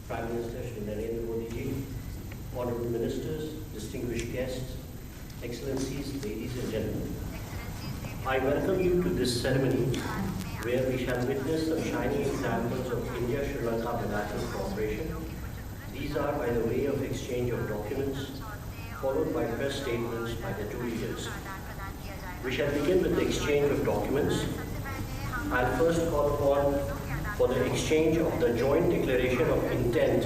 Prime Minister Shri Narendra Modi ji, Honorable Ministers, distinguished guests, Excellencies, ladies and gentlemen. I welcome you to this ceremony where we shall witness some shining examples of India-Sri Lanka bilateral cooperation. These are by the way of exchange of documents, followed by press statements by the two leaders. We shall begin with the exchange of documents. I'll first call upon for the exchange of the joint declaration of intent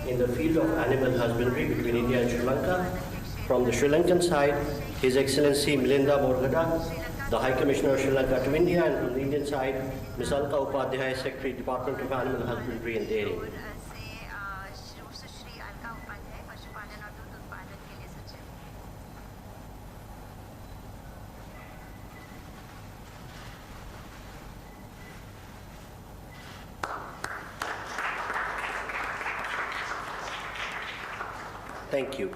in the field of animal husbandry between India and Sri Lanka. From the Sri Lankan side, His Excellency Milinda Borgada, the High Commissioner of Sri Lanka to India, and from the Indian side, Ms. Alka Upadhyay, Secretary, Department of Animal Husbandry and Dairy. Thank you.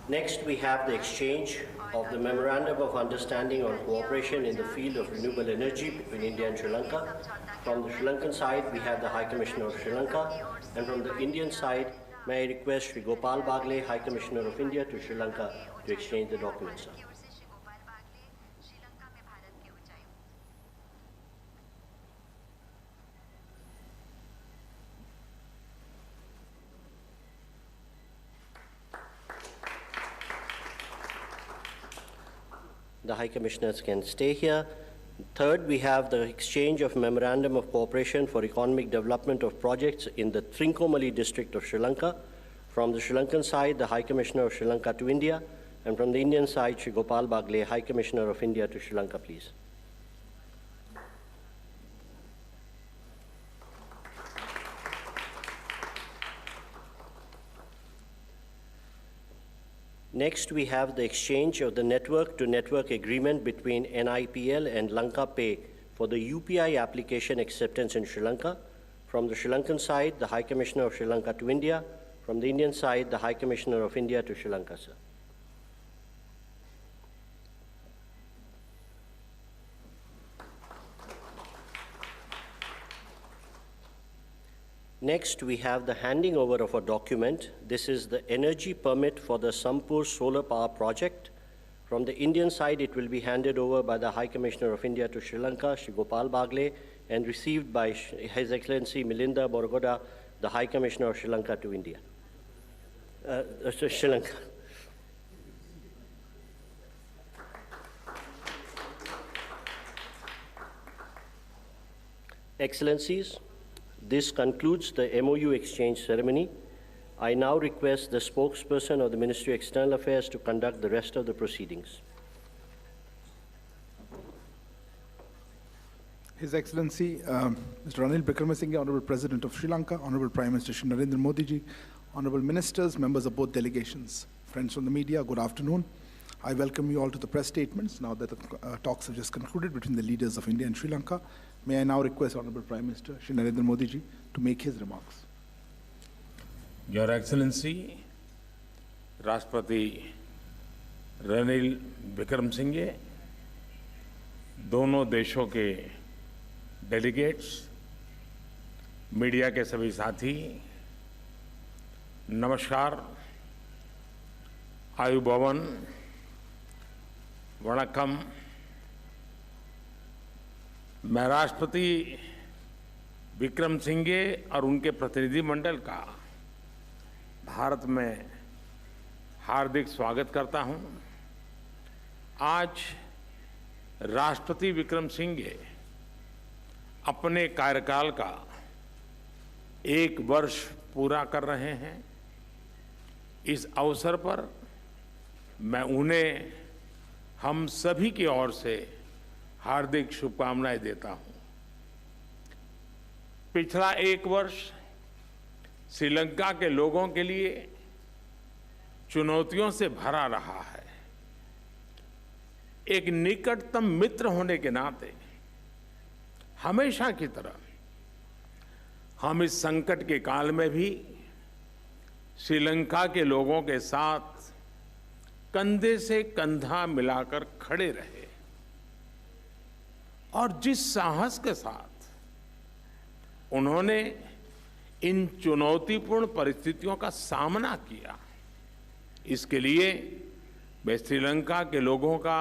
Next, we have the exchange of the Memorandum of Understanding on Cooperation in the field of renewable energy between India and Sri Lanka. From the Sri Lankan side, we have the High Commissioner of Sri Lanka, and from the Indian side, may I request Sri Gopal Bagle, High Commissioner of India to Sri Lanka, to exchange the documents, sir. The High Commissioners can stay here. Third, we have the exchange of Memorandum of Cooperation for Economic Development of Projects in the Trincomalee district of Sri Lanka. From the Sri Lankan side, the High Commissioner of Sri Lanka to India, and from the Indian side, Sri Gopal Bagle, High Commissioner of India to Sri Lanka, please. Next, we have the exchange of the network-to-network agreement between NIPL and Lanka Pay for the UPI application acceptance in Sri Lanka. From the Sri Lankan side, the High Commissioner of Sri Lanka to India. From the Indian side, the High Commissioner of India to Sri Lanka, sir. Next, we have the handing over of a document. This is the energy permit for the Sampur solar power project. From the Indian side, it will be handed over by the High Commissioner of India to Sri Lanka, Sri Gopal Bagle, and received by His Excellency Milinda Borgada, the High Commissioner of Sri Lanka to India. Sri Lanka. Excellencies, this concludes the MOU exchange ceremony. I now request the spokesperson of the Ministry of External Affairs to conduct the rest of the proceedings. His Excellency, Mr. Wickremesinghe, Honorable President of Sri Lanka, Honorable Prime Minister Shri Narendra Modi ji, Honorable Ministers, members of both delegations, friends from the media, good afternoon. I welcome you all to the press statements now that the talks have just concluded between the leaders of India and Sri Lanka. May I now request Honorable Prime Minister Shri Narendra Modi ji to make his remarks. Your Excellency, राष्ट्रपति रनिल विक्रमसिंघे, दोनों देशों के delegates, media के सभी साथी, नमस्कार, आयुभवन, वणक्कम। मैं राष्ट्रपति विक्रमसिंघे और उनके प्रतिनिधिमंडल का भारत में हार्दिक स्वागत करता हूं। आज राष्ट्रपति विक्रमसिंघे अपने कार्यकाल का 1 वर्ष पूरा कर रहे हैं। इस अवसर पर मैं उन्हें हम सभी की ओर से हार्दिक शुभकामनाएं देता हूं। पिछला 1 वर्ष श्रीलंका के लोगों के लिए चुनौतियों से भरा रहा है। एक निकटतम मित्र होने के नाते हमेशा की तरह हम इस संकट के काल में भी श्रीलंका के लोगों के साथ कंधे से कंधा मिलाकर खड़े रहे और जिस साहस के साथ उन्होंने इन चुनौतीपूर्ण परिस्थितियों का सामना किया। इसके लिए मैं श्रीलंका के लोगों का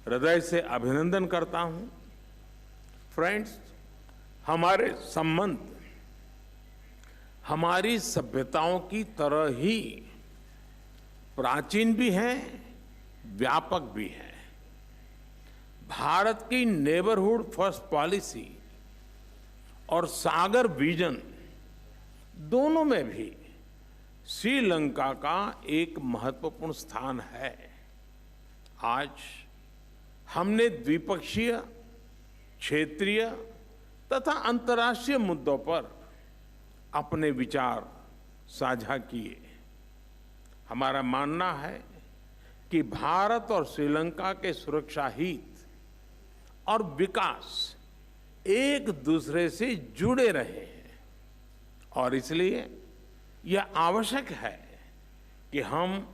हृदय से अभिनंदन करता हूं। फ्रेंड्स, हमारे संबंध हमारी सभ्यताओं की तरह ही प्राचीन भी हैं, व्यापक भी हैं। भारत की नेबरहुड फर्स्ट पॉलिसी और सागर विजन दोनों में भी श्रीलंका का एक महत्वपूर्ण स्थान है। आज हमने द्विपक्षीय, क्षेत्रीय तथा अंतर्राष्ट्रीय मुद्दों पर अपने विचार साझा किए। हमारा मानना है कि भारत और श्रीलंका के सुरक्षा हित और विकास एक दूसरे से जुड़े रहे हैं और इसलिए यह आवश्यक है कि हम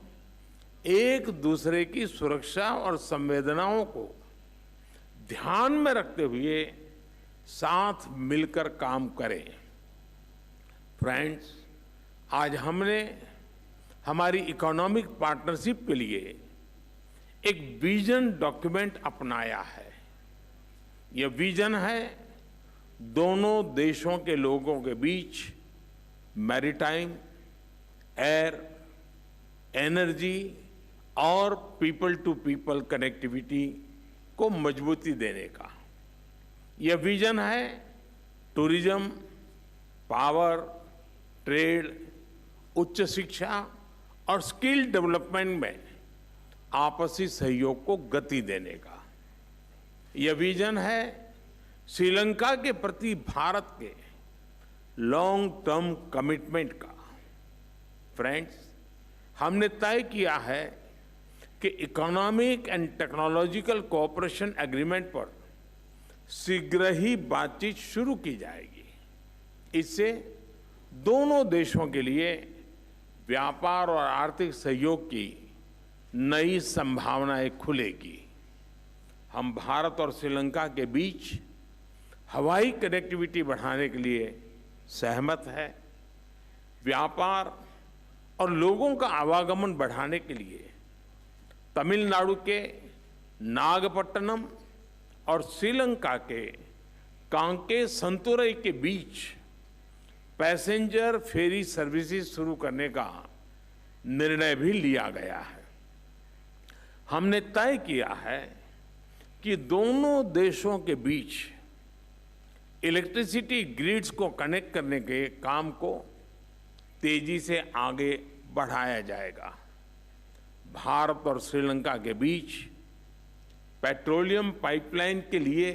एक दूसरे की सुरक्षा और संवेदनाओं को ध्यान में रखते हुए साथ मिलकर काम करें। फ्रेंड्स, आज हमने हमारी इकोनॉमिक पार्टनरशिप के लिए एक विजन डॉक्यूमेंट अपनाया है। यह विजन है दोनों देशों के लोगों के बीच मैरीटाइम, एयर, एनर्जी और पीपल टू पीपल कनेक्टिविटी को मजबूती देने का। यह विजन है टूरिज्म, पावर, ट्रेड, उच्च शिक्षा और स्किल डेवलपमेंट में आपसी सहयोग को गति देने का। यह विजन है श्रीलंका के प्रति भारत के लॉन्ग टर्म कमिटमेंट का। फ्रेंड्स, हमने तय किया है कि economic and technological cooperation agreement पर शीघ्र ही बातचीत शुरू की जाएगी। इससे दोनों देशों के लिए व्यापार और आर्थिक सहयोग की नई संभावनाएं खुलेगी। हम भारत और श्रीलंका के बीच हवाई कनेक्टिविटी बढ़ाने के लिए सहमत है। व्यापार और लोगों का आवागमन बढ़ाने के लिए तमिलनाडु के नागपट्टनम और श्रीलंका के कांके संतुरई के बीच पैसेंजर फेरी सर्विसेज शुरू करने का निर्णय भी लिया गया है। हमने तय किया है कि दोनों देशों के बीच इलेक्ट्रिसिटी ग्रिड्स को कनेक्ट करने के काम को तेजी से आगे बढ़ाया जाएगा। भारत और श्रीलंका के बीच पेट्रोलियम पाइपलाइन के लिए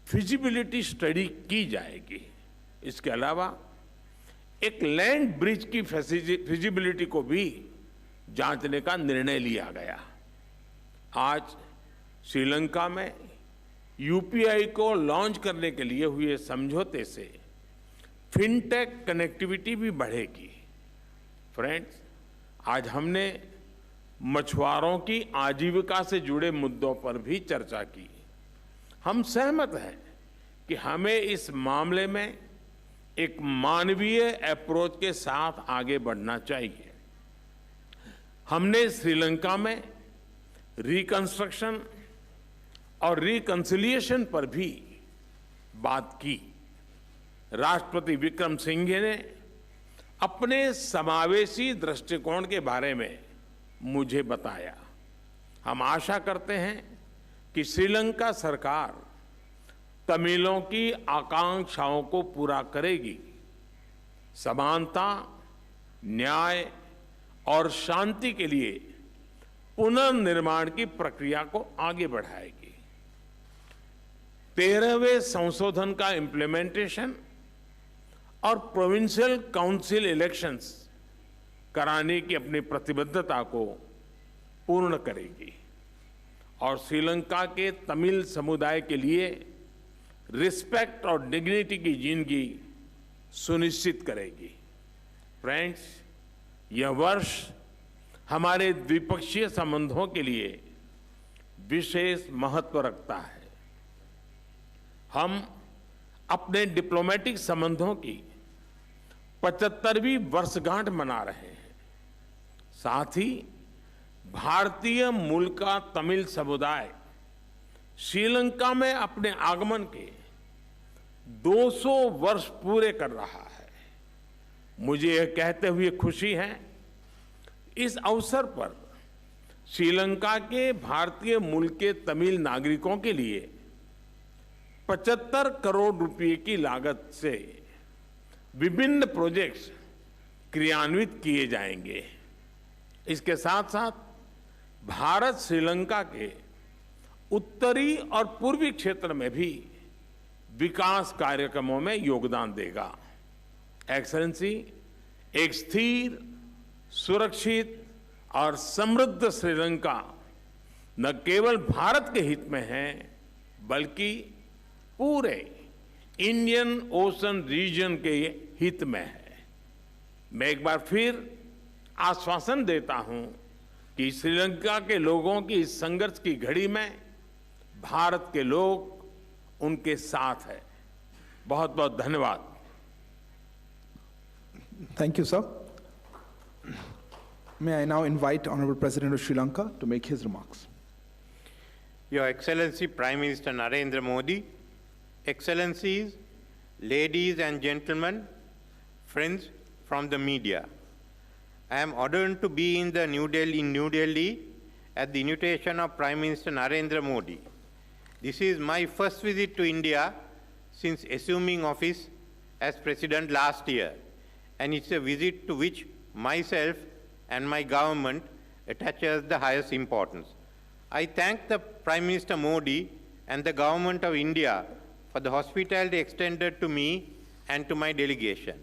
फिजिबिलिटी स्टडी की जाएगी। इसके अलावा एक लैंड ब्रिज की फिजिबिलिटी को भी जांचने का निर्णय लिया गया। आज श्रीलंका में यूपीआई को लॉन्च करने के लिए हुए समझौते से फिनटेक कनेक्टिविटी भी बढ़ेगी। फ्रेंड्स, आज हमने मछुआरों की आजीविका से जुड़े मुद्दों पर भी चर्चा की। हम सहमत हैं कि हमें इस मामले में एक मानवीय अप्रोच के साथ आगे बढ़ना चाहिए। हमने श्रीलंका में रिकंस्ट्रक्शन और रिकंसिलिएशन पर भी बात की। राष्ट्रपति विक्रमसिंघे ने अपने समावेशी दृष्टिकोण के बारे में मुझे बताया। हम आशा करते हैं कि श्रीलंका सरकार तमिलों की आकांक्षाओं को पूरा करेगी, समानता, न्याय और शांति के लिए पुनर्निर्माण की प्रक्रिया को आगे बढ़ाएगी। 13वें संशोधन का इम्प्लीमेंटेशन और प्रोविंशियल काउंसिल इलेक्शंस कराने की अपनी प्रतिबद्धता को पूर्ण करेगी और श्रीलंका के तमिल समुदाय के लिए रिस्पेक्ट और डिग्निटी की जिंदगी सुनिश्चित करेगी। फ्रेंड्स, यह वर्ष हमारे द्विपक्षीय संबंधों के लिए विशेष महत्व रखता है। हम अपने डिप्लोमेटिक संबंधों की 75वीं वर्षगांठ मना रहे हैं। साथ ही भारतीय मूल का तमिल समुदाय श्रीलंका में अपने आगमन के 200 वर्ष पूरे कर रहा है। मुझे यह कहते हुए खुशी है, इस अवसर पर श्रीलंका के भारतीय मूल के तमिल नागरिकों के लिए 75 करोड़ रुपए की लागत से विभिन्न प्रोजेक्ट्स क्रियान्वित किए जाएंगे। इसके साथ साथ भारत श्रीलंका के उत्तरी और पूर्वी क्षेत्र में भी विकास कार्यक्रमों में योगदान देगा। एक्सेलेंसी, एक स्थिर, सुरक्षित और समृद्ध श्रीलंका न केवल भारत के हित में है, बल्कि पूरे इंडियन ओशन रीजन के हित में है। मैं एक बार फिर आश्वासन देता हूं कि श्रीलंका के लोगों की इस संघर्ष की घड़ी में भारत के लोग उनके साथ हैं। बहुत बहुत धन्यवाद। Thank you, sir. May I now invite Honorable President of Sri Lanka to make his remarks. Your Excellency Prime Minister Narendra Modi, Excellencies, ladies and gentlemen, friends from the media. I am honored to be in New Delhi at the invitation of Prime Minister Narendra Modi. This is my first visit to India since assuming office as President last year, and it's a visit to which myself and my government attaches the highest importance. I thank the Prime Minister Modi and the Government of India for the hospitality extended to me and to my delegation.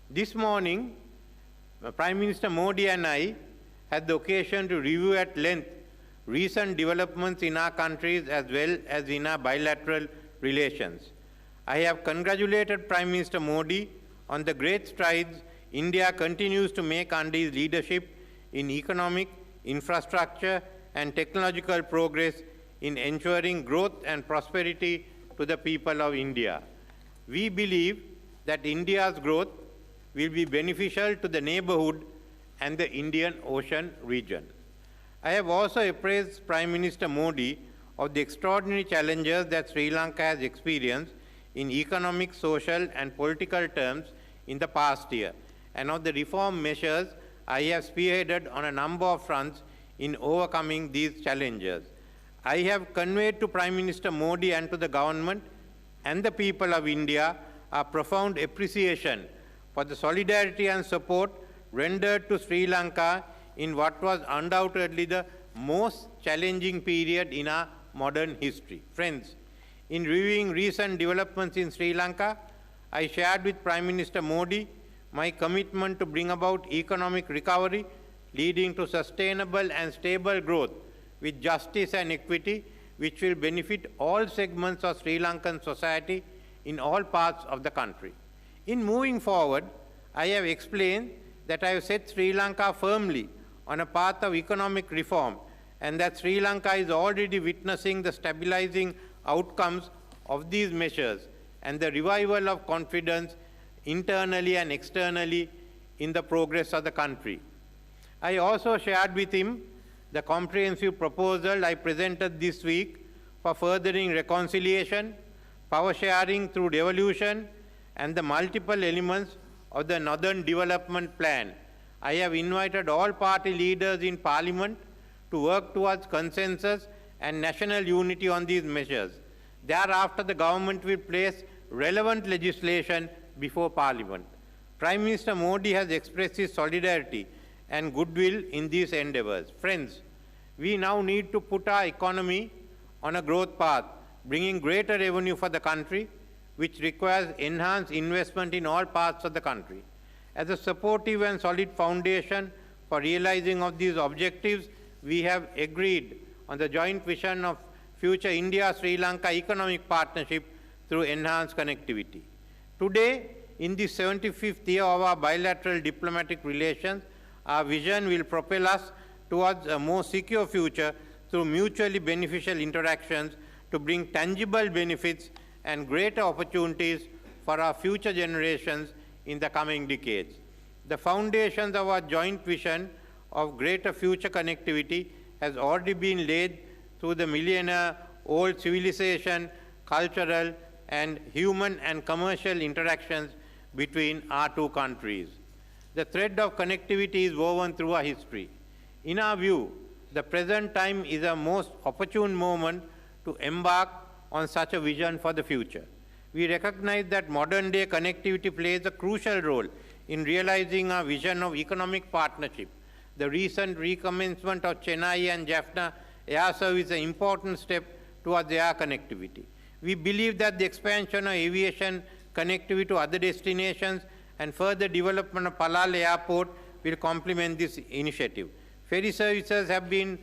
This morning, Prime Minister Modi and I had the occasion to review at length recent developments in our countries as well as in our bilateral relations. I have congratulated Prime Minister Modi on the great strides India continues to make under his leadership in economic, infrastructure, and technological progress in ensuring growth and prosperity to the people of India. We believe that India's growth will be beneficial to the neighborhood and the Indian Ocean region. I have also appraised Prime Minister Modi of the extraordinary challenges that Sri Lanka has experienced in economic, social, and political terms in the past year, and of the reform measures I have spearheaded on a number of fronts in overcoming these challenges. I have conveyed to Prime Minister Modi and to the government and the people of India a profound appreciation for the solidarity and support rendered to Sri Lanka in what was undoubtedly the most challenging period in our modern history. Friends, in reviewing recent developments in Sri Lanka, I shared with Prime Minister Modi my commitment to bring about economic recovery leading to sustainable and stable growth with justice and equity, which will benefit all segments of Sri Lankan society in all parts of the country. In moving forward, I have explained that I have set Sri Lanka firmly on a path of economic reform, and that Sri Lanka is already witnessing the stabilizing outcomes of these measures and the revival of confidence internally and externally in the progress of the country. I also shared with him the comprehensive proposal I presented this week for furthering reconciliation, power sharing through devolution, and the multiple elements of the Northern Development Plan. I have invited all party leaders in Parliament to work towards consensus and national unity on these measures. Thereafter, the government will place relevant legislation before Parliament. Prime Minister Modi has expressed his solidarity and goodwill in these endeavors. Friends, we now need to put our economy on a growth path, bringing greater revenue for the country, which requires enhanced investment in all parts of the country. As a supportive and solid foundation for realizing of these objectives, we have agreed on the joint vision of future India-Sri Lanka economic partnership through enhanced connectivity. Today, in the 75th year of our bilateral diplomatic relations, our vision will propel us towards a more secure future through mutually beneficial interactions to bring tangible benefits and greater opportunities for our future generations in the coming decades. The foundations of our joint vision of greater future connectivity has already been laid through the millennia-old civilization, cultural, and human and commercial interactions between our two countries. The thread of connectivity is woven through our history. In our view, the present time is a most opportune moment to embark on such a vision for the future. We recognize that modern-day connectivity plays a crucial role in realizing our vision of economic partnership. The recent recommencement of Chennai and Jaffna air service is an important step towards air connectivity. We believe that the expansion of aviation connectivity to other destinations and further development of Palal Airport will complement this initiative. Ferry services have been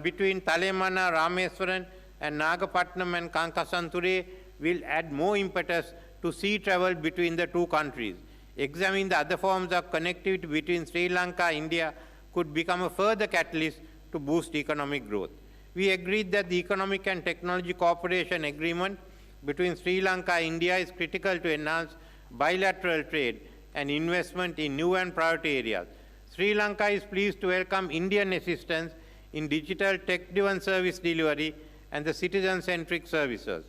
between Talemana, Rameswaram, and Nagapatnam and Kankasanture will add more impetus to sea travel between the two countries. Examining the other forms of connectivity between Sri Lanka and India could become a further catalyst to boost economic growth. We agreed that the Economic and Technology Cooperation Agreement between Sri Lanka and India is critical to enhance bilateral trade and investment in new and priority areas. Sri Lanka is pleased to welcome Indian assistance in digital tech-driven service delivery and the citizen-centric services.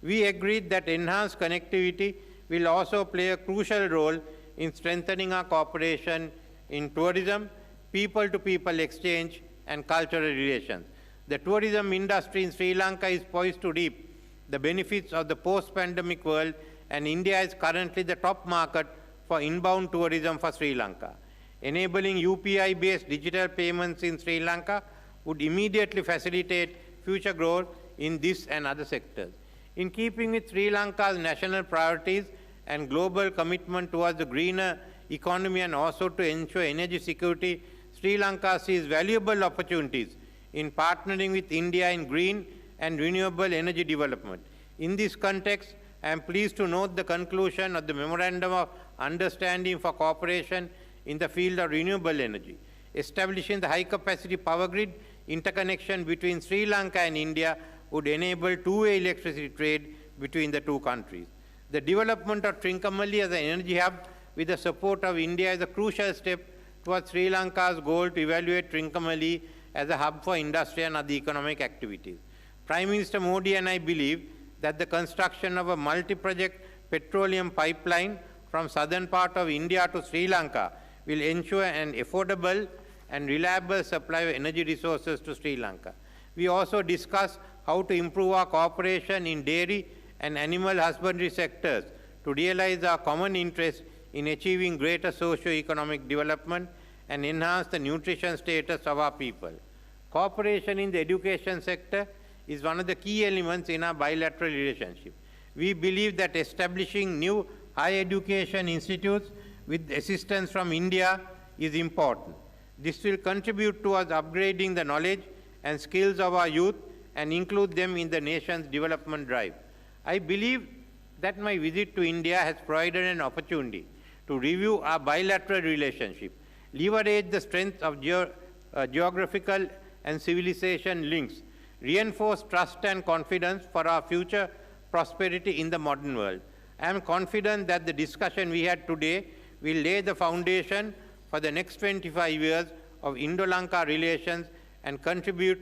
We agreed that enhanced connectivity will also play a crucial role in strengthening our cooperation in tourism, people-to-people exchange, and cultural relations. The tourism industry in Sri Lanka is poised to reap the benefits of the post-pandemic world, and India is currently the top market for inbound tourism for Sri Lanka. Enabling UPI-based digital payments in Sri Lanka would immediately facilitate future growth in this and other sectors. In keeping with Sri Lanka's national priorities and global commitment towards the greener economy and also to ensure energy security, Sri Lanka sees valuable opportunities in partnering with India in green and renewable energy development. In this context, I am pleased to note the conclusion of the Memorandum of Understanding for Cooperation in the field of renewable energy. Establishing the high-capacity power grid interconnection between Sri Lanka and India would enable two-way electricity trade between the two countries. The development of Trincomalee as an energy hub with the support of India is a crucial step towards Sri Lanka's goal to evaluate Trincomalee as a hub for industry and other economic activities. Prime Minister Modi and I believe that the construction of a multi-project petroleum pipeline from southern part of India to Sri Lanka will ensure an affordable and reliable supply of energy resources to Sri Lanka. We also discussed how to improve our cooperation in dairy and animal husbandry sectors to realize our common interest in achieving greater socio-economic development and enhance the nutrition status of our people. Cooperation in the education sector is one of the key elements in our bilateral relationship. We believe that establishing new higher education institutes with assistance from India is important. This will contribute towards upgrading the knowledge and skills of our youth and include them in the nation's development drive. I believe that my visit to India has provided an opportunity to review our bilateral relationship, leverage the strength of geographical and civilization links, reinforce trust and confidence for our future prosperity in the modern world. I am confident that the discussion we had today will lay the foundation for the next 25 years of Indo-Lanka relations and contribute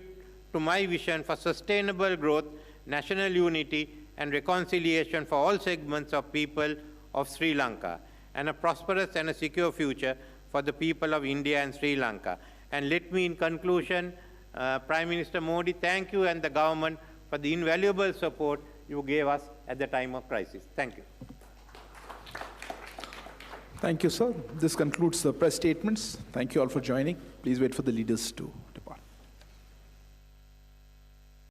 to my vision for sustainable growth, national unity, and reconciliation for all segments of people of Sri Lanka, and a prosperous and a secure future for the people of India and Sri Lanka. And let me, in conclusion, Prime Minister Modi, thank you and the government for the invaluable support you gave us at the time of crisis. Thank you. Thank you, sir. This concludes the press statements. Thank you all for joining. Please wait for the leaders to